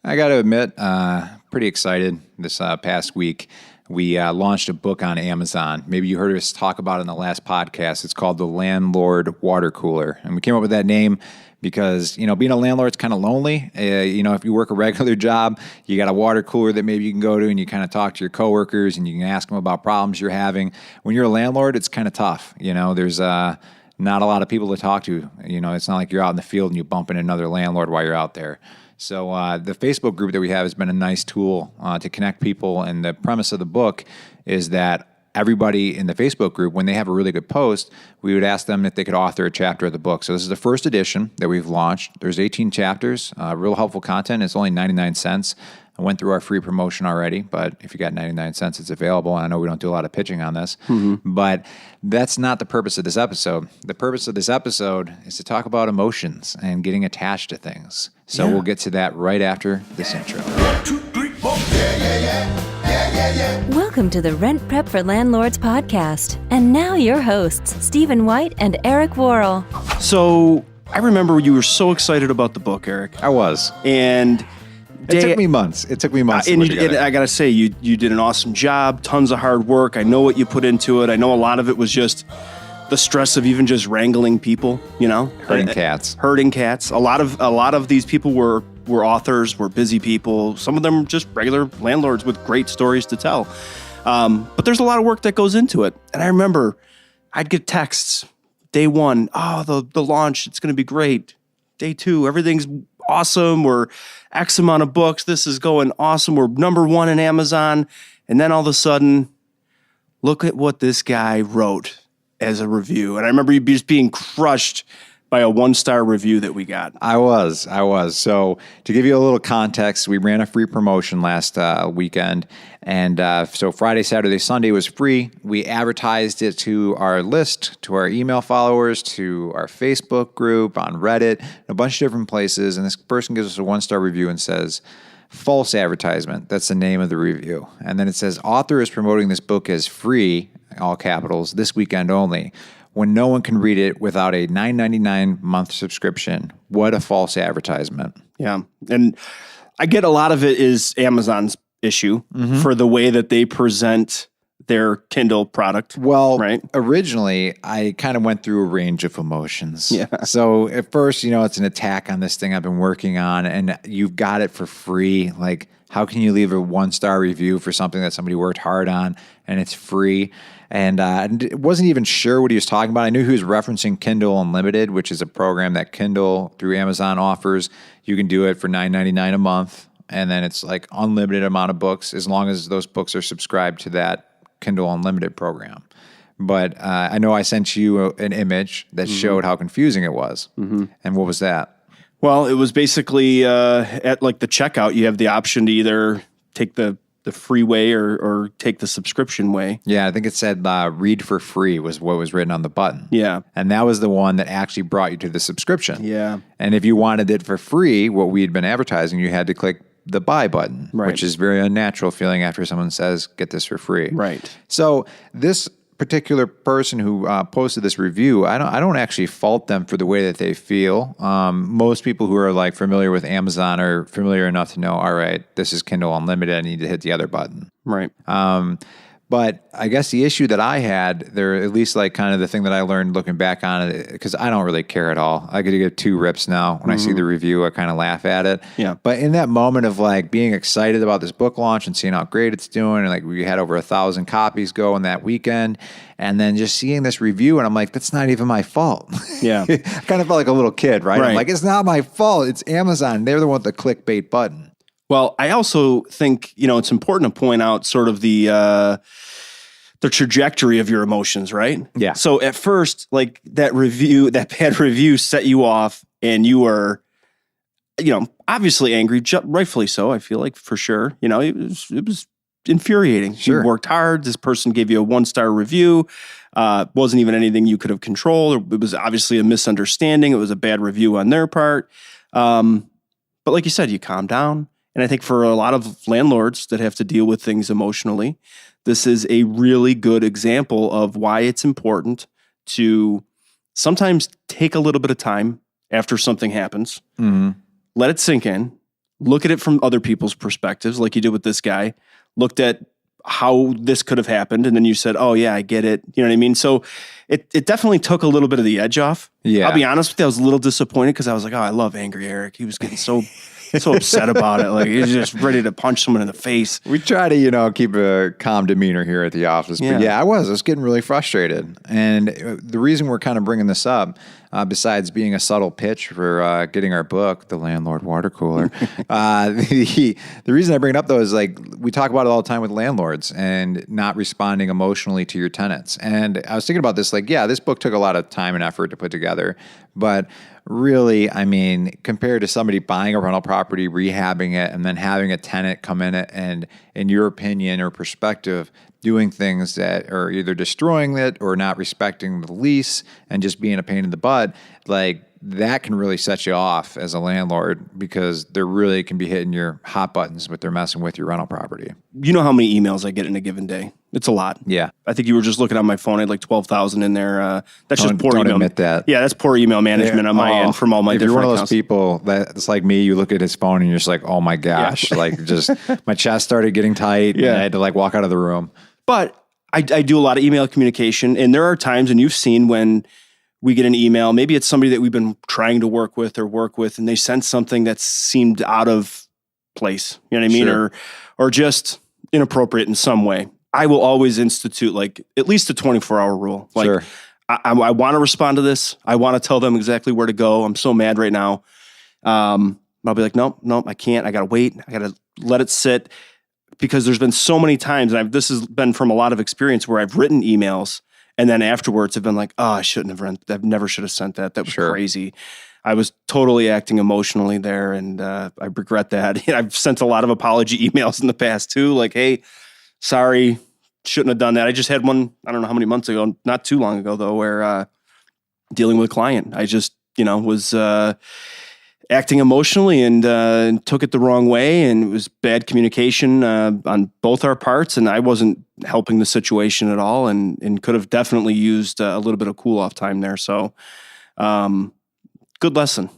I got to admit, pretty excited this past week. We launched a book on Amazon. Maybe you heard us talk about it in the last podcast. It's called the Landlord Water Cooler. And we came up with that name because, being a landlord is kind of lonely. If you work a regular job, you got a water cooler that maybe you can go to and you kind of talk to your coworkers and you can ask them about problems you're having. When you're a landlord, it's kind of tough. There's not a lot of people to talk to. It's not like you're out in the field and you bump into another landlord while you're out there. So the Facebook group that we have has been a nice tool to connect people. And the premise of the book is that everybody in the Facebook group, when they have a really good post, we would ask them if they could author a chapter of the book. So this is the first edition that we've launched. There's 18 chapters, real helpful content. It's only 99 cents. I went through our free promotion already, but if you got 99 cents, it's available. And I know we don't do a lot of pitching on this, but that's not the purpose of this episode. The purpose of this episode is to talk about emotions and getting attached to things. So we'll get to that right after this intro. 1, 2, 3, 4. Yeah. Welcome to the Rent Prep for Landlords podcast. And now your hosts, Stephen White and Eric Worrell. So I remember you were so excited about the book, Eric. I was. And it took me months. It took me months. And I got to say, you did an awesome job, tons of hard work. I know what you put into it. I know a lot of it was just the stress of even just wrangling people, Herding cats. A lot of these people were authors, were busy people. Some of them just regular landlords with great stories to tell. But there's a lot of work that goes into it. And I remember I'd get texts. Day 1, the launch, it's going to be great. Day 2, everything's awesome. We're X amount of books. This is going awesome. We're number 1 in Amazon. And then all of a sudden, look at what this guy wrote as a review. And I remember you just being crushed by a 1-star review that we got. I was. So to give you a little context, we ran a free promotion last weekend. And so Friday, Saturday, Sunday was free. We advertised it to our list, to our email followers, to our Facebook group, on Reddit, a bunch of different places. And this person gives us a 1-star review and says, false advertisement. That's the name of the review. And then it says, author is promoting this book as free, all capitals, this weekend only, when no one can read it without a $9.99 month subscription. What a false advertisement. Yeah. And I get a lot of it is Amazon's issue for the way that they present their Kindle product. Well, right? Originally, I kind of went through a range of emotions. Yeah. So at first, it's an attack on this thing I've been working on, and you've got it for free. Like, how can you leave a 1-star review for something that somebody worked hard on and it's free? And I wasn't even sure what he was talking about. I knew he was referencing Kindle Unlimited, which is a program that Kindle through Amazon offers. You can do it for $9.99 a month, and then it's like unlimited amount of books as long as those books are subscribed to that Kindle Unlimited program. But I know I sent you an image that showed how confusing it was. And what was that? Well, it was basically at like the checkout, you have the option to either take the free way or take the subscription way. Yeah, I think it said read for free was what was written on the button. Yeah. And that was the one that actually brought you to the subscription. Yeah. And if you wanted it for free, what we had been advertising, you had to click the buy button, which is very unnatural feeling after someone says, get this for free. Right. So this particular person who posted this review, I don't actually fault them for the way that they feel. Most people who are like familiar with Amazon are familiar enough to know, all right, this is Kindle Unlimited. I need to hit the other button. Right. But I guess the issue that I had there, at least like kind of the thing that I learned looking back on it, because I don't really care at all. I could give 2 rips now. When I see the review, I kind of laugh at it. Yeah. But in that moment of like being excited about this book launch and seeing how great it's doing, and like we had over 1,000 copies go in that weekend, and then just seeing this review, and I'm like, that's not even my fault. Yeah. I kind of felt like a little kid, right? I'm like, it's not my fault. It's Amazon. They're the one with the clickbait button. Well, I also think, it's important to point out sort of the trajectory of your emotions, right? Yeah. So at first, like that bad review set you off and you were, obviously angry, rightfully so. I feel like for sure, it was infuriating. Sure. You worked hard. This person gave you a 1-star review. Wasn't even anything you could have controlled. It was obviously a misunderstanding. It was a bad review on their part. But like you said, you calm down. And I think for a lot of landlords that have to deal with things emotionally, this is a really good example of why it's important to sometimes take a little bit of time after something happens, let it sink in, look at it from other people's perspectives, like you did with this guy, looked at how this could have happened, and then you said, oh yeah, I get it. You know what I mean? So it definitely took a little bit of the edge off. Yeah. I'll be honest with you, I was a little disappointed because I was like, oh, I love Angry Eric. He was getting so upset about it. Like, he was just ready to punch someone in the face. We try to, keep a calm demeanor here at the office. But I was getting really frustrated. And the reason we're kind of bringing this up, besides being a subtle pitch for getting our book, The Landlord Water Cooler, the reason I bring it up, though, is like we talk about it all the time with landlords and not responding emotionally to your tenants. And I was thinking about this, like, this book took a lot of time and effort to put together. But really, I mean, compared to somebody buying a rental property, rehabbing it, and then having a tenant come in it and, in your opinion or perspective, doing things that are either destroying it or not respecting the lease and just being a pain in the butt, like that can really set you off as a landlord because they really can be hitting your hot buttons, but they're messing with your rental property. You know how many emails I get in a given day? It's a lot. Yeah. I think you were just looking on my phone. I had like 12,000 in there. That's just poor don't email. Admit that. Yeah, that's poor email management on my end from all my if different you're one of those accounts. people that's like me, you look at his phone and you're just like, oh my gosh, like just my chest started getting tight and I had to like walk out of the room. But I do a lot of email communication, and there are times, and you've seen when we get an email, maybe it's somebody that we've been trying to work with, and they sent something that seemed out of place, you know what I mean? Sure. Or just inappropriate in some way. I will always institute like at least a 24-hour rule. Like, Sure. I want to respond to this. I want to tell them exactly where to go. I'm so mad right now. I'll be like, nope, I can't. I got to wait. I got to let it sit. Because there's been so many times, and this has been from a lot of experience where I've written emails and then afterwards have been like, oh, I never should have sent that. That was crazy. I was totally acting emotionally there, and I regret that. I've sent a lot of apology emails in the past too, like, hey, sorry, shouldn't have done that. I just had one, I don't know how many months ago, not too long ago though, where dealing with a client, I just, was acting emotionally and took it the wrong way, and it was bad communication on both our parts, and I wasn't helping the situation at all, and could have definitely used a little bit of cool off time there. So good lesson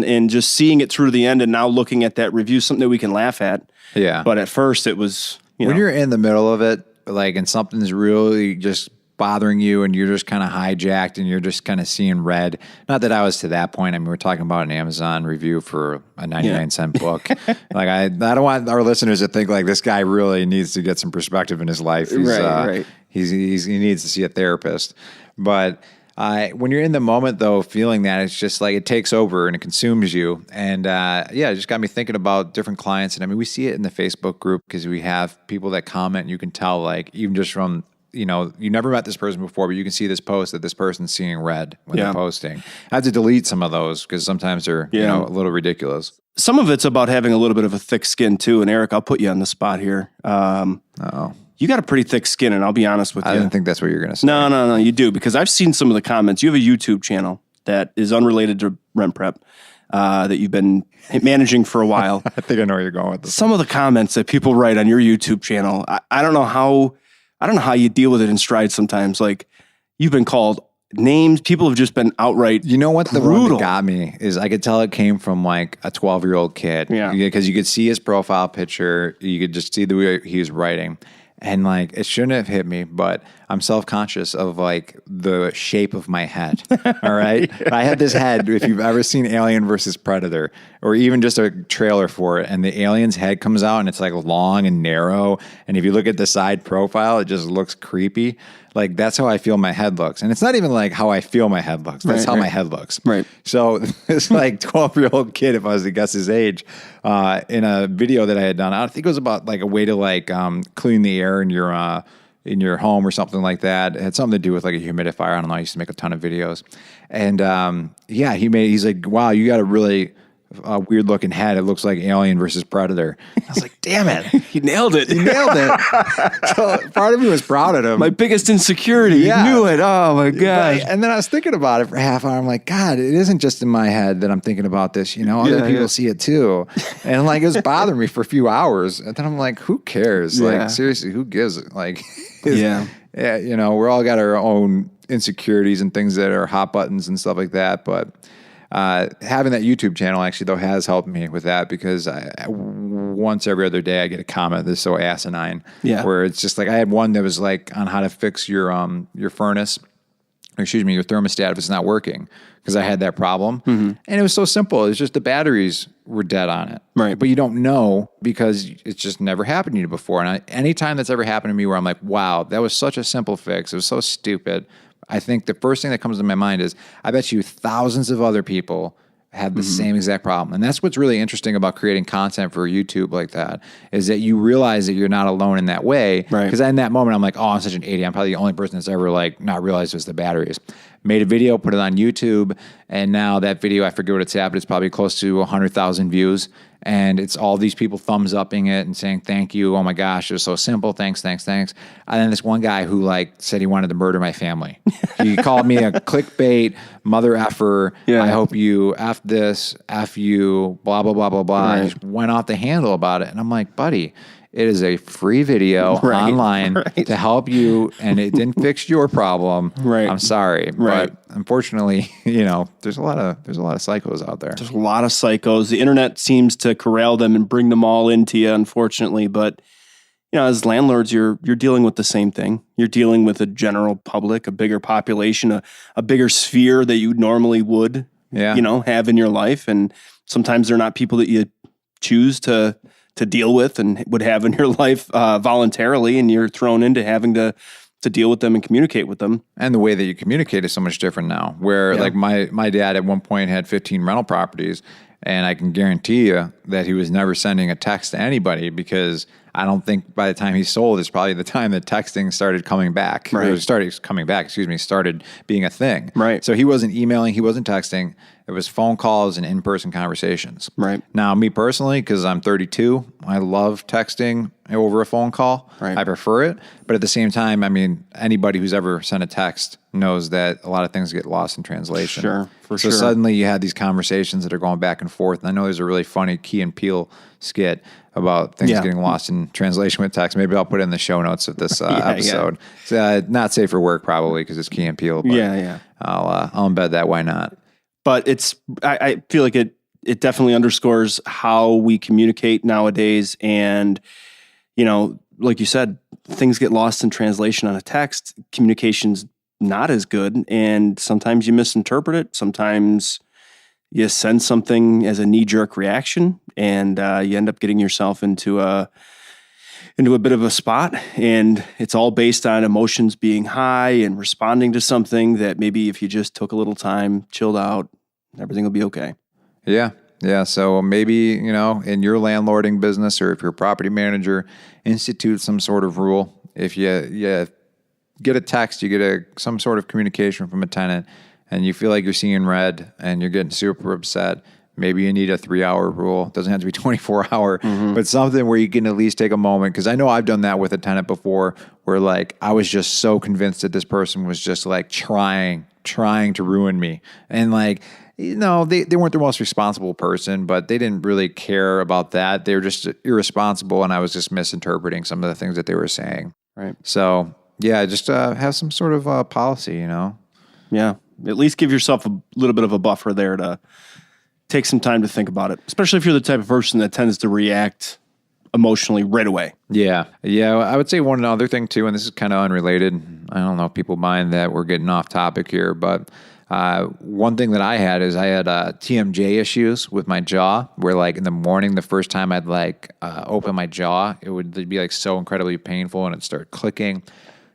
in just seeing it through to the end, and now looking at that review, something that we can laugh at. Yeah. But at first it was, when you're in the middle of it, like, and something's really just bothering you and you're just kind of hijacked and you're just kind of seeing red. Not that I was to that point. I mean, we're talking about an Amazon review for a 99-cent book. Like, I don't want our listeners to think like this guy really needs to get some perspective in his life. He's, right. He needs to see a therapist. But when you're in the moment, though, feeling that, it's just like it takes over and it consumes you. And it just got me thinking about different clients. And I mean, we see it in the Facebook group because we have people that comment, and you can tell, like, even just from, you never met this person before, but you can see this post that this person's seeing red when they're posting. I have to delete some of those because sometimes they're a little ridiculous. Some of it's about having a little bit of a thick skin too. And Eric, I'll put you on the spot here. You got a pretty thick skin, and I'll be honest with you. I didn't think that's what you were going to say. No, you do, because I've seen some of the comments. You have a YouTube channel that is unrelated to Rent Prep that you've been managing for a while. I think I know where you're going with this. Some of the comments that people write on your YouTube channel, I don't know how you deal with it in stride sometimes. Like, you've been called names. People have just been outright You know what? The brutal. one that got me is I could tell it came from like a 12-year-old kid. Yeah. Because you could see his profile picture. You could just see the way he was writing. And like, it shouldn't have hit me, but I'm self-conscious of like the shape of my head. All right. I had this head, if you've ever seen Alien versus Predator, or even just a trailer for it, and the alien's head comes out and it's like long and narrow. And if you look at the side profile, it just looks creepy. Like, that's how I feel my head looks. And it's not even like how I feel my head looks. That's how my head looks. Right. So this like 12-year-old kid, if I was to guess his age, in a video that I had done, I think it was about like a way to like clean the air in your home or something like that. It had something to do with like a humidifier. I don't know. I used to make a ton of videos. And he's like, wow, you got a really weird looking head. It looks like Alien versus Predator. I was like, damn it. You nailed it. So part of me was proud of him. My biggest insecurity. Yeah. You knew it. Oh my gosh. And then I was thinking about it for a half hour. I'm like, God, it isn't just in my head that I'm thinking about this. Other people see it too. And like, it was bothering me for a few hours. And then I'm like, who cares? Yeah. Like, seriously, who gives it? Like, Yeah, we're all got our own insecurities and things that are hot buttons and stuff like that. But Having that YouTube channel actually though has helped me with that, because once every other day I get a comment that's so asinine. Yeah. Where it's just like, I had one that was like on how to fix your furnace, or excuse me, your thermostat if it's not working, because I had that problem. And it was so simple. It's just the batteries were dead on it. Right. But you don't know because it's just never happened to you before. And anytime that's ever happened to me where I'm like, wow, that was such a simple fix, it was so stupid, I think the first thing that comes to my mind is, I bet you thousands of other people have the same exact problem. And that's what's really interesting about creating content for YouTube like that, is that you realize that you're not alone in that way. Right. Because in that moment, I'm like, oh, I'm such an idiot. I'm probably the only person that's ever like not realized it was the batteries. Made a video, put it on YouTube, and now that video, I forget what it's at, but it's probably close to 100,000 views. And it's all these people thumbs upping it and saying, thank you. Oh my gosh, it was so simple. Thanks, thanks, thanks. And then this one guy who like said he wanted to murder my family. He called me a clickbait mother effer. Yeah. I hope you F this, F you, blah, blah, blah, blah, blah. Right. And just went off the handle about it. And I'm like, buddy, it is a free video online to help you, and it didn't fix your problem. Right. I'm sorry, Right. but unfortunately, there's a lot of psychos out there. There's a lot of psychos. The internet seems to corral them and bring them all into you, unfortunately. But as landlords, you're dealing with the same thing. You're dealing with a general public, a bigger population, a bigger sphere that you normally would, have in your life. And sometimes they're not people that you choose to deal with and would have in your life voluntarily, and you're thrown into having to deal with them and communicate with them. And the way that you communicate is so much different now, where like my dad at one point had 15 rental properties, and I can guarantee you that he was never sending a text to anybody, because I don't think by the time he sold, it's probably the time that texting started coming back. Right. Or started being a thing. Right. So he wasn't emailing, he wasn't texting. It was phone calls and in-person conversations. Right. Now, me personally, because I'm 32, I love texting over a phone call. Right. I prefer it. But at the same time, I mean, anybody who's ever sent a text knows that a lot of things get lost in translation. Sure, for so sure. Suddenly you had these conversations that are going back and forth. And I know there's a really funny Key and Peele skit about things getting lost in translation with text. Maybe I'll put it in the show notes of this episode. Yeah. It's not safe for work probably because it's Key and Peele. But I'll embed that. Why not? But I feel like it definitely underscores how we communicate nowadays. And, like you said, things get lost in translation on a text. Communication's not as good. And sometimes you misinterpret it. Sometimes you send something as a knee-jerk reaction, and you end up getting yourself into a bit of a spot. And it's all based on emotions being high and responding to something that maybe if you just took a little time, chilled out, everything will be okay. Yeah. Yeah. So maybe, in your landlording business, or if you're a property manager, institute some sort of rule. If you get a text, you get some sort of communication from a tenant, and you feel like you're seeing red and you're getting super upset, maybe you need a 3-hour rule. It doesn't have to be 24-hour, but something where you can at least take a moment. Because I know I've done that with a tenant before, where like I was just so convinced that this person was just like trying to ruin me. And like, they weren't the most responsible person, but they didn't really care about that. They were just irresponsible, and I was just misinterpreting some of the things that they were saying. Right. So yeah, just have some sort of policy, Yeah. At least give yourself a little bit of a buffer there to take some time to think about it, especially if you're the type of person that tends to react emotionally right away. Yeah. Yeah. I would say one other thing too, and this is kind of unrelated. I don't know if people mind that we're getting off topic here, but one thing that I had TMJ issues with my jaw, where like in the morning, the first time I'd like open my jaw, it would be like so incredibly painful, and it'd start clicking.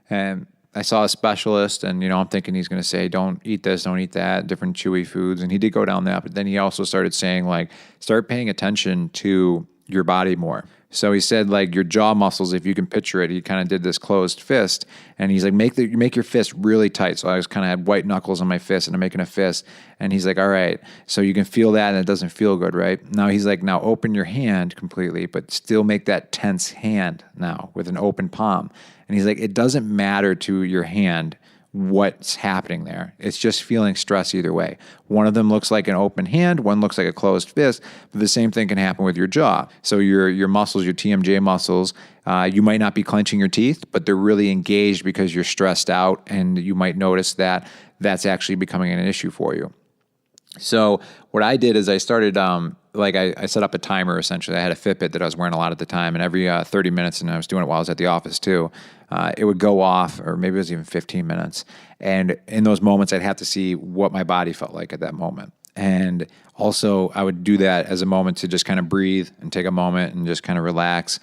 And I saw a specialist, and I'm thinking he's going to say, don't eat this, don't eat that, different chewy foods. And he did go down that, but then he also started saying like, start paying attention to your body more. So he said like your jaw muscles, if you can picture it, he kind of did this closed fist, and he's like, make your fist really tight. So I was kind of had white knuckles on my fist, and I'm making a fist, and he's like, all right, so you can feel that, and it doesn't feel good, right? Now he's like, now open your hand completely, but still make that tense hand now with an open palm. And he's like, it doesn't matter to your hand what's happening there. It's just feeling stress either way. One of them looks like an open hand, one looks like a closed fist, but the same thing can happen with your jaw. So your muscles, your TMJ muscles, you might not be clenching your teeth, but they're really engaged because you're stressed out, and you might notice that that's actually becoming an issue for you. So what I did is I started, I set up a timer essentially. I had a Fitbit that I was wearing a lot at the time, and every 30 minutes, and I was doing it while I was at the office too, it would go off, or maybe it was even 15 minutes. And in those moments, I'd have to see what my body felt like at that moment. And also I would do that as a moment to just kind of breathe and take a moment and just kind of relax.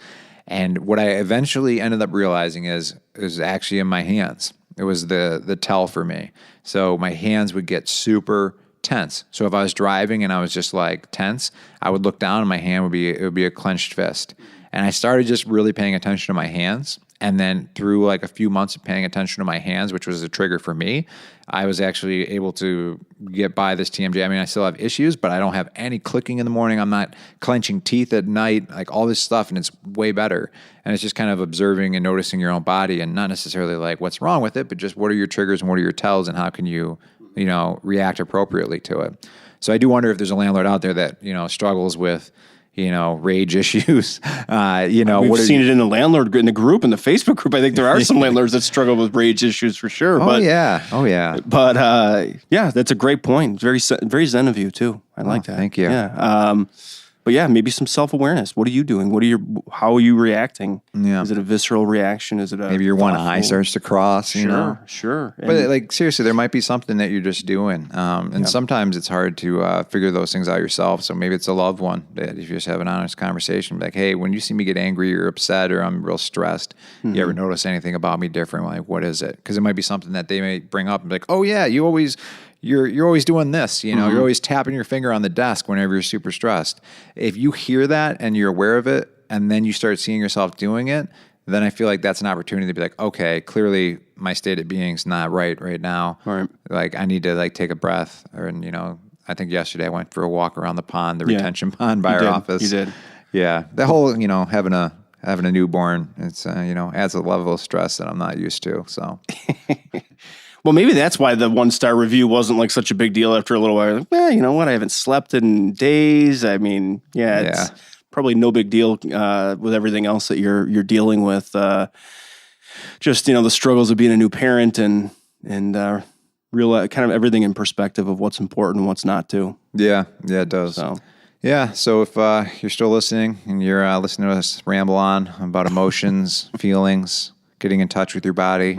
And what I eventually ended up realizing is it was actually in my hands. It was the tell for me. So my hands would get super tense. So if I was driving and I was just like tense, I would look down and my hand would be a clenched fist. And I started just really paying attention to my hands. And then through like a few months of paying attention to my hands, which was a trigger for me, I was actually able to get by this TMJ. I mean, I still have issues, but I don't have any clicking in the morning. I'm not clenching teeth at night, like all this stuff, and it's way better. And it's just kind of observing and noticing your own body, and not necessarily like what's wrong with it, but just what are your triggers and what are your tells, and how can you react appropriately to it. So I do wonder if there's a landlord out there that, struggles with, rage issues. We've seen it in the landlord in the group, in the Facebook group. I think there are some landlords that struggle with rage issues for sure. Oh yeah. But that's a great point. Very very zen of you too. I like that. Thank you. Yeah. But yeah, maybe some self-awareness. What are you doing? How are you reacting? Yeah. Is it a visceral reaction? Is it maybe your one eye starts to cross? Sure. But like seriously, there might be something that you're just doing, and sometimes it's hard to figure those things out yourself. So maybe it's a loved one that if you just have an honest conversation, like, hey, when you see me get angry or upset or I'm real stressed, you ever notice anything about me different? Like, what is it? Because it might be something that they may bring up and be like, oh yeah, you're always doing this, you're always tapping your finger on the desk whenever you're super stressed. If you hear that and you're aware of it, and then you start seeing yourself doing it, then I feel like that's an opportunity to be like, okay, clearly my state of being's not right now. Right. Like I need to like take a breath, I think yesterday I went for a walk around the pond, the retention pond by our office. You did. Yeah. The whole, having a newborn, it's, adds a level of stress that I'm not used to. So. Well, maybe that's why the 1-star review wasn't like such a big deal after a little while. Like, well, you know what? I haven't slept in days. I mean, it's probably no big deal with everything else that you're dealing with. Just, the struggles of being a new parent and real kind of everything in perspective of what's important and what's not too. Yeah, it does. So if you're still listening and you're listening to us ramble on about emotions, feelings, getting in touch with your body.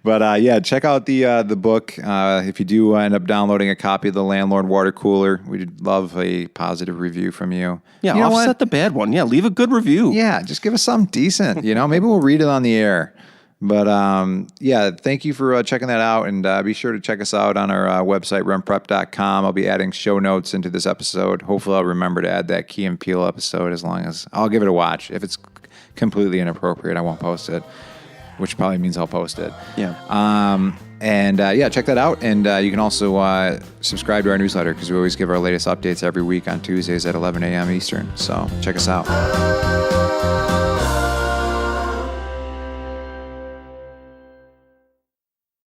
But check out the book. If you do end up downloading a copy of the Landlord Water Cooler, we'd love a positive review from you. Yeah, offset the bad one. Yeah, leave a good review. Yeah, just give us something decent. Maybe we'll read it on the air. But thank you for checking that out, and be sure to check us out on our website, rentprep.com. I'll be adding show notes into this episode. Hopefully I'll remember to add that Key and Peele episode, as long as I'll give it a watch. If it's completely inappropriate, I won't post it, which probably means I'll post it. Yeah. Check that out. And you can also subscribe to our newsletter, because we always give our latest updates every week on Tuesdays at 11 a.m. Eastern. So check us out.